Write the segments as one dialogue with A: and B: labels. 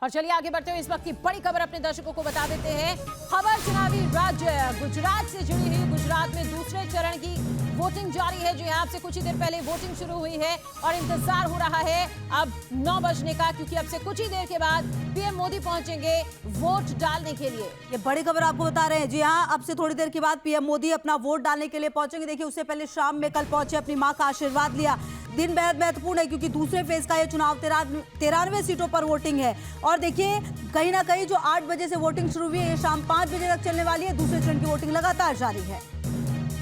A: और चलिए आगे बढ़ते हुए इस वक्त की बड़ी खबर अपने दर्शकों को बता देते हैं। खबर चुनावी राज्य गुजरात से जुड़ी हुई। गुजरात में दूसरे चरण की वोटिंग जारी है। जो यहाँ से कुछ ही देर पहले वोटिंग शुरू हुई है और इंतजार हो रहा है अब 9 बजने का, क्योंकि अब से कुछ ही देर के बाद पीएम मोदी पहुंचेंगे वोट डालने के लिए।
B: ये बड़ी खबर आपको बता रहे हैं। जी हाँ, अब से थोड़ी देर के बाद पीएम मोदी अपना वोट डालने के लिए पहुंचेंगे। देखिए, उससे पहले शाम में कल पहुंचे, अपनी मां का आशीर्वाद लिया। दिन बेहद महत्वपूर्ण है क्योंकि दूसरे फेज का ये चुनाव 93 सीटों पर वोटिंग है। और देखिए, कहीं ना कहीं जो 8 बजे से वोटिंग शुरू हुई है, ये शाम 5 बजे तक चलने वाली है। दूसरे चरण की वोटिंग लगातार जारी है।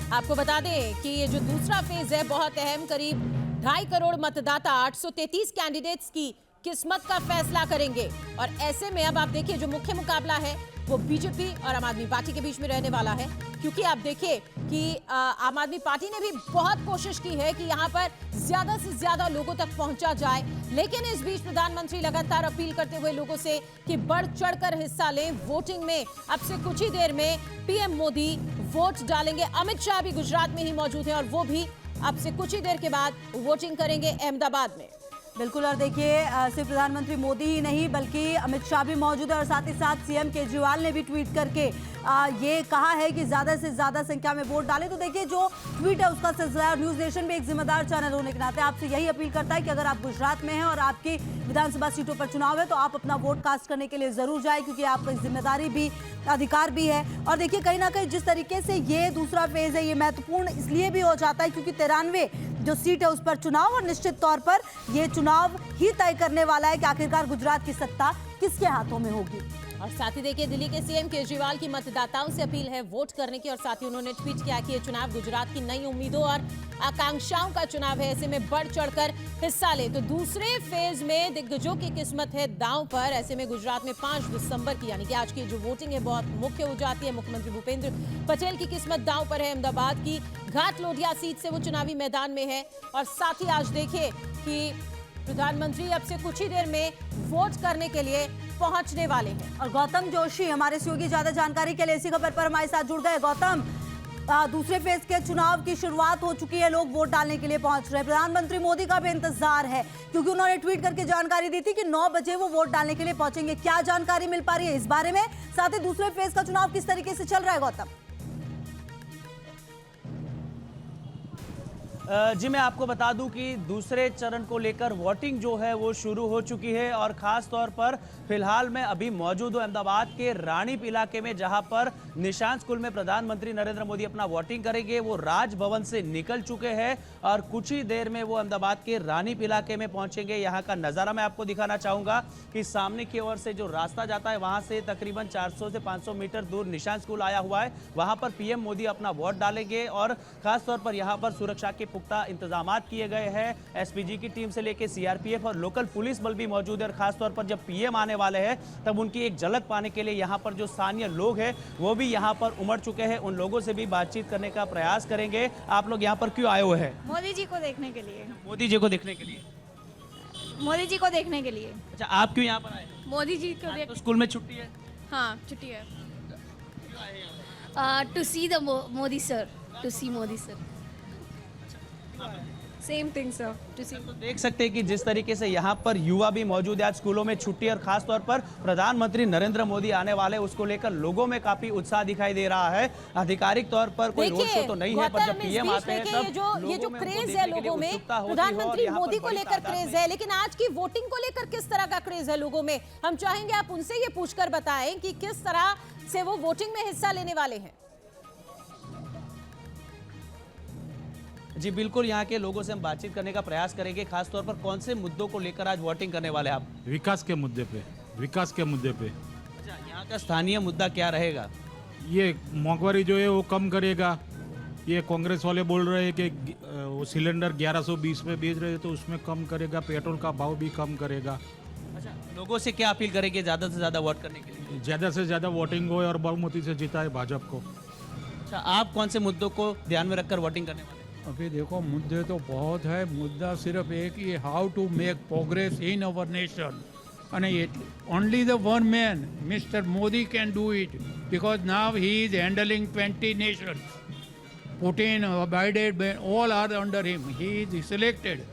A: आपको बता दें कि ये जो दूसरा फेज है बहुत अहम। करीब 2.5 करोड़ मतदाता 833 कैंडिडेट्स की किस्मत का फैसला करेंगे। और ऐसे में अब आप देखिए, जो मुख्य मुकाबला है वो बीजेपी और आम आदमी पार्टी के बीच में रहने वाला है। क्योंकि आप देखिए कि आम आदमी पार्टी ने भी बहुत कोशिश की है कि यहाँ पर ज्यादा से ज्यादा लोगों तक पहुंचा जाए, लेकिन इस बीच प्रधानमंत्री लगातार अपील करते हुए लोगों से कि बढ़ चढ़कर हिस्सा लें वोटिंग में। अब से कुछ ही देर में पीएम मोदी वोट डालेंगे। अमित शाह भी गुजरात में ही मौजूद हैं और वो भी अब से कुछ ही देर के बाद वोटिंग करेंगे अहमदाबाद में।
B: बिल्कुल। और देखिए, सिर्फ प्रधानमंत्री मोदी ही नहीं बल्कि अमित शाह भी मौजूद है। और साथ ही साथ सीएम केजरीवाल ने भी ट्वीट करके ये कहा है कि ज्यादा से ज्यादा संख्या में वोट डालें। तो देखिए, जो ट्वीट है उसका सिलसिला न्यूज नेशन भी एक जिम्मेदार चैनल होने के नाते आपसे यही अपील करता है कि अगर आप गुजरात में हैं और आपकी विधानसभा सीटों पर चुनाव है तो आप अपना वोट कास्ट करने के लिए जरूर जाए, क्योंकि आपकी जिम्मेदारी भी, अधिकार भी है। और देखिए, कहीं ना कहीं जिस तरीके से ये दूसरा फेज है, ये महत्वपूर्ण इसलिए भी हो जाता है क्योंकि 93 जो सीट है उस पर चुनाव, और निश्चित तौर पर ये चुनाव ही तय करने वाला है कि आखिरकार गुजरात की सत्ता किसके हाथों में होगी।
A: और साथ ही देखिए, दिल्ली के सीएम केजरीवाल की मतदाताओं से अपील है वोट करने की। और साथ ही उन्होंने ट्वीट किया कि ये चुनाव गुजरात की नई उम्मीदों और आकांक्षाओं का चुनाव है, ऐसे में बढ़ चढ़कर हिस्सा ले। तो दूसरे फेज में दिग्गजों की किस्मत है दांव पर। ऐसे में गुजरात में 5 दिसंबर की यानी कि आज की जो वोटिंग है बहुत मुख्य हो जाती है। मुख्यमंत्री भूपेंद्र पटेल की किस्मत दांव पर है। अहमदाबाद की घाट लोधिया सीट से वो चुनावी मैदान में है। और साथ ही आज देखिए कि प्रधानमंत्री अब से कुछ ही देर में वोट करने के लिए पहुंचने वाले हैं।
B: और गौतम जोशी हमारे सहयोगी ज्यादा जानकारी के लिए इसी खबर पर हमारे साथ जुड़ गए। गौतम, दूसरे फेज के चुनाव की शुरुआत हो चुकी है, लोग वोट डालने के लिए पहुंच रहे हैं। प्रधानमंत्री मोदी का भी इंतजार है क्योंकि उन्होंने ट्वीट करके जानकारी दी थी कि 9 बजे वो वोट डालने के लिए पहुंचेंगे। क्या जानकारी मिल पा रही है इस बारे में? साथ ही दूसरे फेज का चुनाव किस तरीके से चल रहा है गौतम?
C: जी, मैं आपको बता दूं कि दूसरे चरण को लेकर वोटिंग जो है वो शुरू हो चुकी है। और खास तौर पर फिलहाल मैं अभी मौजूद हूं अहमदाबाद के रानीप इलाके में, जहां पर निशान स्कूल में प्रधानमंत्री नरेंद्र मोदी अपना वोटिंग करेंगे। वो राजभवन से निकल चुके हैं और कुछ ही देर में वो अहमदाबाद के रानीप इलाके में पहुंचेंगे। यहाँ का नज़ारा मैं आपको दिखाना चाहूँगा कि सामने की ओर से जो रास्ता जाता है वहाँ से तकरीबन 400 से 500 मीटर दूर निशान स्कूल आया हुआ है। वहाँ पर पीएम मोदी अपना वोट डालेंगे और खासतौर पर यहाँ पर सुरक्षा के पुख्ता इंतजाम किए गए हैं। एसपीजी की टीम से लेकर सीआरपीएफ और लोकल पुलिस बल भी मौजूद है। और खासतौर पर जब पीएम आने वाले हैं तब उनकी एक झलक पाने के लिए यहाँ पर जो स्थानीय लोग हैं वो भी यहाँ पर उमड़ चुके हैं। उन लोगों से भी बातचीत करने का प्रयास करेंगे। आप लोग यहाँ पर क्यों आए हुए हैं?
D: मोदी जी को देखने के लिए।
C: मोदी जी को देखने के लिए?
D: मोदी जी को देखने के लिए।
C: अच्छा, आप क्यों यहाँ पर आए?
D: मोदी जी को
C: तो स्कूल में छुट्टी है?
D: हाँ, छुट्टी है। To see the Modi sir, to see Modi sir. Same thing sir, to see.
C: तो देख सकते हैं कि जिस तरीके से यहाँ पर युवा भी मौजूद है, आज स्कूलों में छुट्टी और खास तौर पर प्रधानमंत्री नरेंद्र मोदी आने वाले उसको लेकर लोगों में काफी उत्साह दिखाई दे रहा है। आधिकारिक तौर पर कोई रोड शो तो नहीं है, पर जब पीएम आते हैं तब
A: ये जो क्रेज है लोगों में, प्रधानमंत्री मोदी को लेकर क्रेज है, लेकिन आज की वोटिंग को लेकर किस तरह का क्रेज है लोगों में, हम चाहेंगे आप उनसे ये पूछकर बताएं कि किस तरह से वो वोटिंग में हिस्सा लेने वाले हैं।
C: जी बिल्कुल, यहाँ के लोगों से हम बातचीत करने का प्रयास करेंगे। खास तौर पर कौन से मुद्दों को लेकर आज वोटिंग करने वाले हैं आप?
E: विकास के मुद्दे पे, विकास के मुद्दे पे।
C: अच्छा, यहाँ का स्थानीय मुद्दा क्या रहेगा?
E: ये महंगाई जो है वो कम करेगा। ये कांग्रेस वाले बोल रहे हैं कि वो सिलेंडर 1120 में बेच रहे हैं तो उसमें कम करेगा, पेट्रोल का भाव भी कम करेगा।
C: अच्छा, लोगों से क्या अपील करेंगे ज़्यादा से ज़्यादा वोट करने के लिए?
E: ज़्यादा से ज़्यादा वोटिंग हो और बहुमती से जिताए भाजपा को।
C: अच्छा, आप कौन से मुद्दों को ध्यान में रखकर वोटिंग करने वाले?
F: अभी देखो, मुद्दे तो बहुत है। मुद्दा सिर्फ एक ही, how to make progress in our nation. અને only the one man, Mr. Modi, can do it because now he is handling 20 nations. Putin, Biden, all are under him. He is selected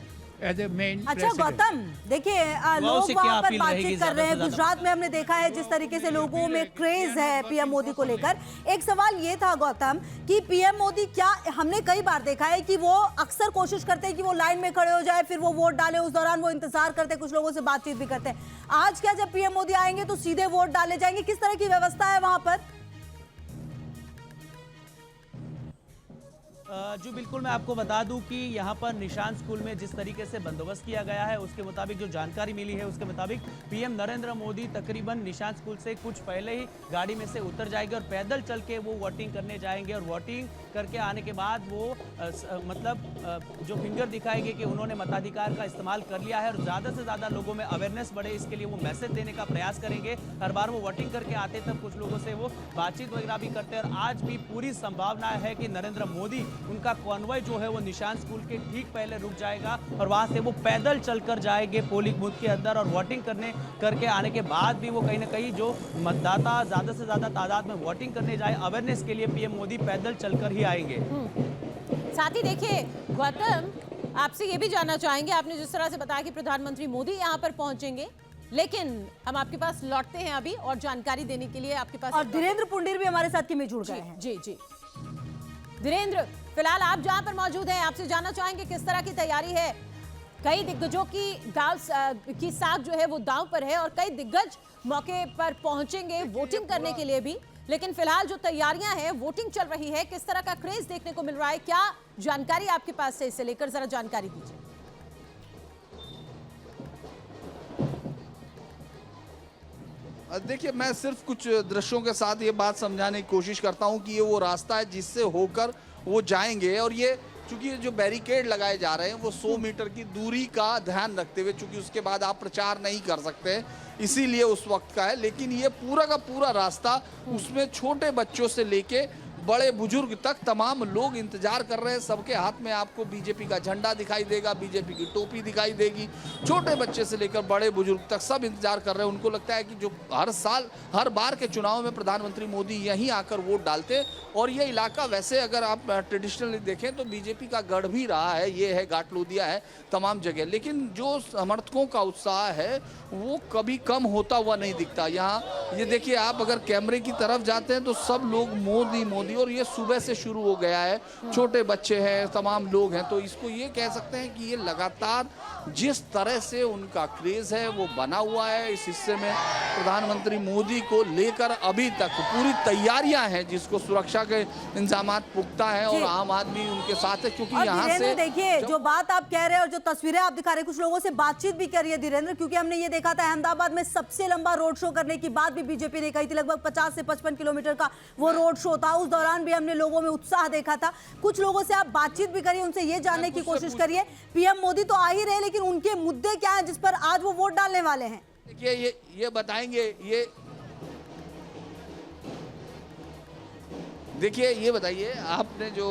F: as a main
B: अच्छा
F: president.
B: Gautam, देखिए लोग
C: से क्या
B: वहाँ पर
C: appeal रहेगी
B: बातचीत कर रहे हैं।
C: ज्यादा से
B: गुजरात में हमने देखा है जिस तरीके से लोगों में क्रेज है पीएम मोदी को लेकर। एक सवाल ये था गौतम कि पीएम मोदी क्या, हमने कई बार देखा है कि वो अक्सर कोशिश करते हैं कि वो लाइन में खड़े हो जाए, फिर वो वोट डाले, उस दौरान वो इंतजार करते हैं, कुछ लोगों से बातचीत भी करते हैं। आज क्या जब पीएम मोदी आएंगे तो सीधे वोट डाले जाएंगे? किस तरह की व्यवस्था है वहां पर?
C: जी बिल्कुल, मैं आपको बता दूं कि यहाँ पर निशान स्कूल में जिस तरीके से बंदोबस्त किया गया है उसके मुताबिक जो जानकारी मिली है उसके मुताबिक पीएम नरेंद्र मोदी तकरीबन निशान स्कूल से कुछ पहले ही गाड़ी में से उतर जाएंगे और पैदल चल के वो वोटिंग करने जाएंगे और वोटिंग करके आने के बाद वो जो फिंगर दिखाएंगे कि उन्होंने मताधिकार का इस्तेमाल कर लिया है और ज़्यादा से ज़्यादा लोगों में अवेयरनेस बढ़े, इसके लिए वो मैसेज देने का प्रयास करेंगे। हर बार वो वोटिंग करके आते तब कुछ लोगों से वो बातचीत वगैरह भी करते हैं और आज भी पूरी संभावना है कि नरेंद्र मोदी, उनका कॉन्वॉय जो है वो निशान स्कूल के ठीक पहले रुक जाएगा और वहां से वो पैदल चलकर जाएंगे पोलिंग बूथ के अंदर और वोटिंग करके आने के बाद भी वो कहीं ना कहीं जो मतदाता ज्यादा से ज्यादा तादाद में वोटिंग करने जाए, अवेयरनेस के लिए पीएम मोदी पैदल चलकर ही आएंगे।
A: साथ ही देखिए गौतम, आपसे ये भी जानना चाहेंगे, आपने जिस तरह से बताया कि प्रधानमंत्री मोदी यहाँ पर पहुंचेंगे, लेकिन हम आपके पास लौटते हैं अभी और जानकारी देने के लिए आपके पास।
B: और धीरेन्द्र पुंडीर भी हमारे साथ में जुड़ गए हैं।
A: जी जी धीरेन्द्र, फिलहाल आप जहां पर मौजूद हैं, आपसे जानना चाहेंगे किस तरह की तैयारी है। कई दिग्गजों की की साख जो है वो दांव पर है और कई दिग्गज मौके पर पहुंचेंगे वोटिंग करने के लिए भी, लेकिन फिलहाल जो तैयारियां हैं, वोटिंग चल रही है, किस तरह का क्रेज देखने को मिल रहा है, क्या जानकारी आपके पास है, इससे लेकर जरा जानकारी दीजिए।
G: देखिए, मैं सिर्फ कुछ दृश्यों के साथ ये बात समझाने की कोशिश करता हूँ कि ये वो रास्ता है जिससे होकर वो जाएंगे और ये चूंकि जो बैरिकेड लगाए जा रहे हैं वो 100 मीटर की दूरी का ध्यान रखते हुए, चूंकि उसके बाद आप प्रचार नहीं कर सकते, इसीलिए उस वक्त का है। लेकिन ये पूरा का पूरा रास्ता, उसमें छोटे बच्चों से लेके बड़े बुजुर्ग तक तमाम लोग इंतजार कर रहे हैं। सबके हाथ में आपको बीजेपी का झंडा दिखाई देगा, बीजेपी की टोपी दिखाई देगी। छोटे बच्चे से लेकर बड़े बुजुर्ग तक सब इंतजार कर रहे हैं। उनको लगता है कि जो हर साल, हर बार के चुनाव में प्रधानमंत्री मोदी यहीं आकर वोट डालते हैं और ये इलाका वैसे अगर आप ट्रेडिशनली देखें तो बीजेपी का गढ़ भी रहा है। ये है घाटलोदिया है, तमाम जगह। लेकिन जो समर्थकों का उत्साह है वो कभी कम होता हुआ नहीं दिखता। यहाँ ये देखिए, आप अगर कैमरे की तरफ जाते हैं तो सब लोग मोदी मोदी, और ये सुबह से शुरू हो गया है। छोटे बच्चे हैं, तमाम लोग हैं, तो इसको ये कह सकते हैं कि ये लगातार जिस तरह से उनका क्रेज है वो बना हुआ है। इस हिस्से में प्रधानमंत्री मोदी को लेकर अभी तक पूरी तैयारियां हैं, जिसको सुरक्षा के इंतजाम पुख्ता है और आम आदमी उनके साथ है। क्योंकि
B: और
G: यहाँ से
B: देखिए जो बात आप कह रहे हैं और जो तस्वीरें आप दिखा रहे हैं, कुछ लोगों से बातचीत भी करिए धीरेन्द्र, क्योंकि हमने ये देखा था अहमदाबाद में सबसे लंबा रोड शो करने की बात भी बीजेपी ने कही थी। लगभग 50 से 55 किलोमीटर का वो रोड शो था। उस दौरान भी हमने लोगों में उत्साह देखा था। कुछ लोगों से आप बातचीत भी करिए, उनसे ये जानने की कोशिश करिए, पीएम मोदी तो आ ही रहे, लेकिन उनके मुद्दे क्या हैं जिस पर आज वो वोट डालने वाले हैं।
G: देखिए, ये बताएंगे, ये बताइए, आपने जो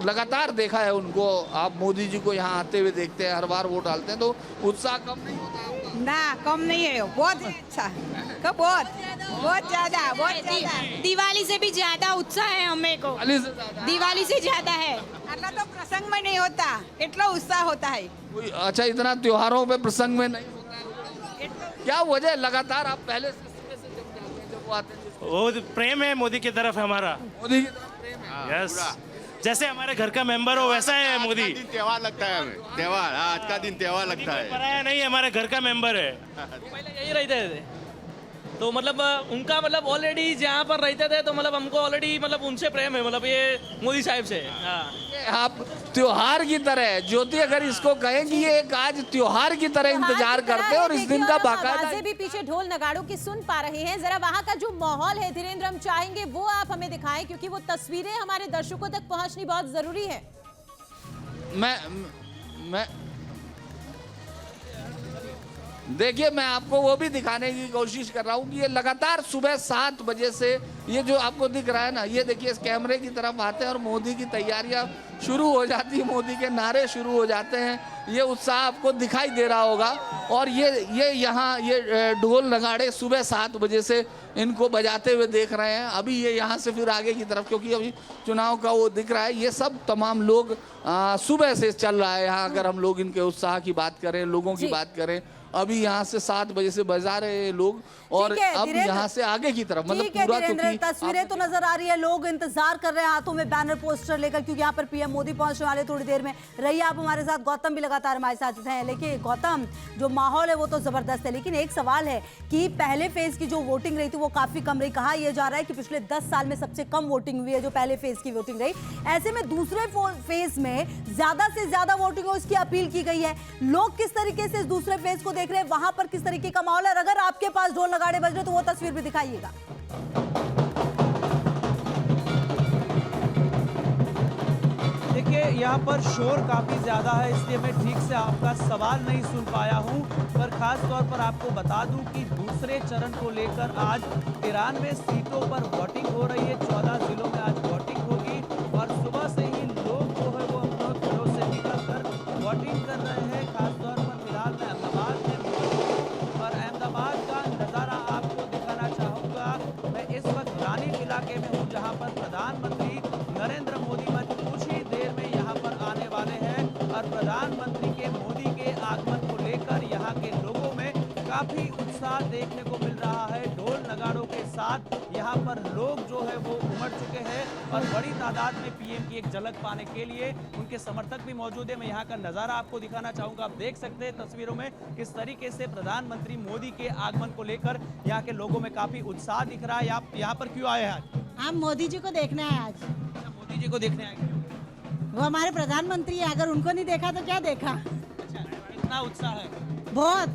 G: लगातार देखा है उनको, आप मोदी जी को यहाँ आते हुए देखते हैं, हर बार वोट डालते हैं, तो उत्साह कम नहीं होता आपका?
H: ना, कम नहीं है, बहुत अच्छा, बहुत ज्यादा दिवाली से भी ज्यादा उत्साह है हमें को। दिवाली से ज्यादा है। अल्लाह तो प्रसंग में नहीं होता, इतना उत्साह होता है।
G: अच्छा, इतना त्योहारों पे प्रसंग में नहीं होता है, क्या वजह? लगातार आप पहले से जब वो आते हैं,
I: वो प्रेम है मोदी की तरफ, हमारा
G: मोदी की तरफ प्रेम है।
I: यस, जैसे हमारे घर का मेंबर हो वैसा है मोदी।
J: त्योहार लगता है हमें, त्योहार, आज का दिन त्योहार लगता है।
I: पराया नहीं, हमारे घर का मेंबर है।
K: पहले यही रहते थे, तो मतलब उनका मतलब ऑलरेडी जहाँ पर रहते थे, तो मतलब हमको ऑलरेडी मतलब उनसे प्रेम है, मतलब ये मोदी साहब से।
G: आप त्योहार की तरह, ज्योति अगर इसको कहें कि ये एक आज त्योहार की तरह इंतजार करते हैं और इस दिन का बाकायदा
A: भी पीछे ढोल नगाड़ों की सुन पा रहे हैं। जरा वहां का जो माहौल है धीरेन्द्र, हम चाहेंगे वो आप हमें दिखाएं, क्योंकि वो तस्वीरें हमारे दर्शकों तक पहुंचनी बहुत जरूरी है।
G: मैं देखिए मैं आपको वो भी दिखाने की कोशिश कर रहा हूँ कि ये लगातार सुबह 7 बजे से ये जो आपको दिख रहा है ना, ये देखिए इस कैमरे की तरफ आते हैं और मोदी की तैयारियां शुरू हो जाती है, मोदी के नारे शुरू हो जाते हैं। ये उत्साह आपको दिखाई दे रहा होगा। और ये यहाँ ये ढोल नगाड़े सुबह 7 बजे से इनको बजाते हुए देख रहे हैं। अभी ये यहाँ से फिर आगे की तरफ, क्योंकि अभी चुनाव का वो दिख रहा है, ये सब तमाम लोग सुबह से चल रहा है यहाँ। अगर हम लोग इनके उत्साह की बात करें, लोगों की बात करें, अभी यहाँ से 7 बजे से बजा रहे हैं लोग और अब यहाँ से आगे की तरफ मतलब पूरा, क्योंकि
B: तस्वीरें तो नजर आ रही है, लोग इंतजार कर रहे हैं हाथों में बैनर पोस्टर लेकर, क्योंकि यहाँ पर पीएम मोदी पहुंचने वाले थोड़ी देर में। रहिए आप हमारे साथ, गौतम भी लगातार हमारे साथ हैं। लेकिन गौतम, जो माहौल है वो तो जबरदस्त है, लेकिन एक सवाल है कि पहले फेज की जो वोटिंग रही थी वो काफी कम रही। कहा यह जा रहा है कि पिछले 10 साल में सबसे कम वोटिंग हुई है जो पहले फेज की वोटिंग रही। ऐसे में दूसरे फेज में ज्यादा से ज्यादा वोटिंग हो, इसकी अपील की गई है। लोग किस तरीके से इस दूसरे फेज को देख रहे हैं, वहां पर किस तरीके का माहौल है? अगर आपके पास ढोल नगाड़े बज रहे तो वो तस्वीर भी दिखाइएगा।
C: देखिए यहाँ पर शोर काफ़ी ज़्यादा है, इसलिए मैं ठीक से आपका सवाल नहीं सुन पाया हूँ। पर ख़ास तौर पर आपको बता दूं कि दूसरे चरण को लेकर आज 93 सीटों पर वोटिंग हो रही है। 14 जिलों में आज वोटिंग होगी और सुबह से ही लोग जो है वो अपने घरों से निकलकर वोटिंग कर रहे हैं। खासतौर पर फिलहाल मैं अहमदाबाद में मौजूद और अहमदाबाद का नज़ारा आपको दिखाना चाहूँगा। मैं इस वक्त रानी इलाके में हूँ, जहाँ पर प्रधानमंत्री नरेंद्र मोदी कुछ ही देर में यहाँ पर आने वाले हैं और प्रधानमंत्री के मोदी के आगमन को लेकर यहाँ के लोगों में काफी उत्साह देखने को मिल रहा है। ढोल नगाड़ों के साथ यहाँ पर लोग जो है वो उमड़ चुके हैं और बड़ी तादाद में पीएम की एक झलक पाने के लिए उनके समर्थक भी मौजूद है। मैं यहाँ का नज़ारा आपको दिखाना चाहूँगा। आप देख सकते हैं तस्वीरों में किस तरीके से प्रधानमंत्री मोदी के आगमन को लेकर यहाँ के लोगों में काफी उत्साह दिख रहा है। आप यहाँ पर क्यों आए हैं आज?
L: हम मोदी जी को देखने आए आज।
C: मोदी जी को देखने आए,
L: वो हमारे प्रधानमंत्री है, अगर उनको नहीं देखा तो क्या देखा।
C: अच्छा, कितना उत्साह है?
L: बहुत,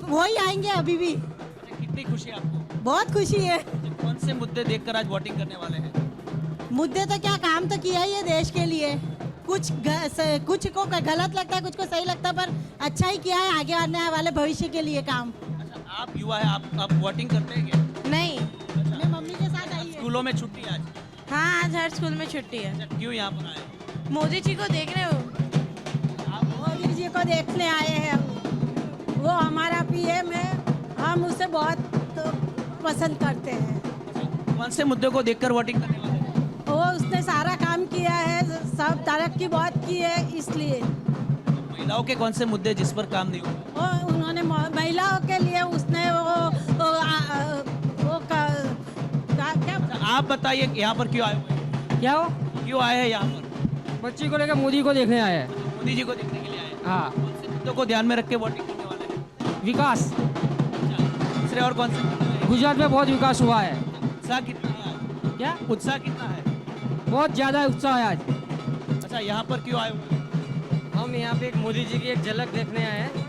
L: वो ही आएंगे अभी भी।
C: अच्छा, कितनी खुशी है आपको?
L: बहुत खुशी है।
C: कौन से मुद्दे देखकर आज वोटिंग करने वाले हैं?
L: मुद्दे तो क्या, काम तो किया ही है देश के लिए। कुछ को गलत लगता है, कुछ को सही लगता है, पर अच्छा ही किया है आगे आने वाले भविष्य के लिए काम।
C: अच्छा, आप युवा है, आप वोटिंग करते हैं क्या?
L: नहीं, मैं मम्मी के साथ आई है।
C: स्कूलों में छुट्टी है आज?
L: हाँ, आज हर स्कूल में छुट्टी है।
C: अच्छा, क्यों यहाँ पर आए?
L: मोदी जी को देख रहे हो? मोदी जी को देखने आए हैं। वो हमारा पीएम है, हम उसे बहुत पसंद करते हैं।
C: कौन से मुद्दे को देखकर वोटिंग करने वाले हैं?
L: वो उसने सारा काम किया है, सब तरक्की बहुत की है, इसलिए।
C: महिलाओं के कौन से मुद्दे जिस पर काम नहीं हुआ?
L: वो उन्होंने महिलाओं के लिए उसने
C: क्या आप बताइए यहाँ पर क्यों आए हुए हैं?
M: क्या हो?
C: क्यों आए हैं यहाँ पर?
M: बच्ची को लेकर मोदी को देखने आए हैं।
C: मोदी जी को देखने के लिए आए हैं।
M: हाँ।
C: कौन से मुद्दों को ध्यान में रख के वोटिंग करने वाले हैं?
M: विकास।
C: अच्छा, दूसरे और कौन से मुद्दे हैं?
M: गुजरात में बहुत विकास हुआ है।
C: उत्साह कितना है आज?
M: क्या
C: उत्साह कितना है?
M: बहुत ज़्यादा उत्साह है आज।
C: अच्छा, यहाँ पर क्यों आए हुए हैं?
M: हम यहाँ पे एक मोदी जी की एक झलक देखने आए हैं।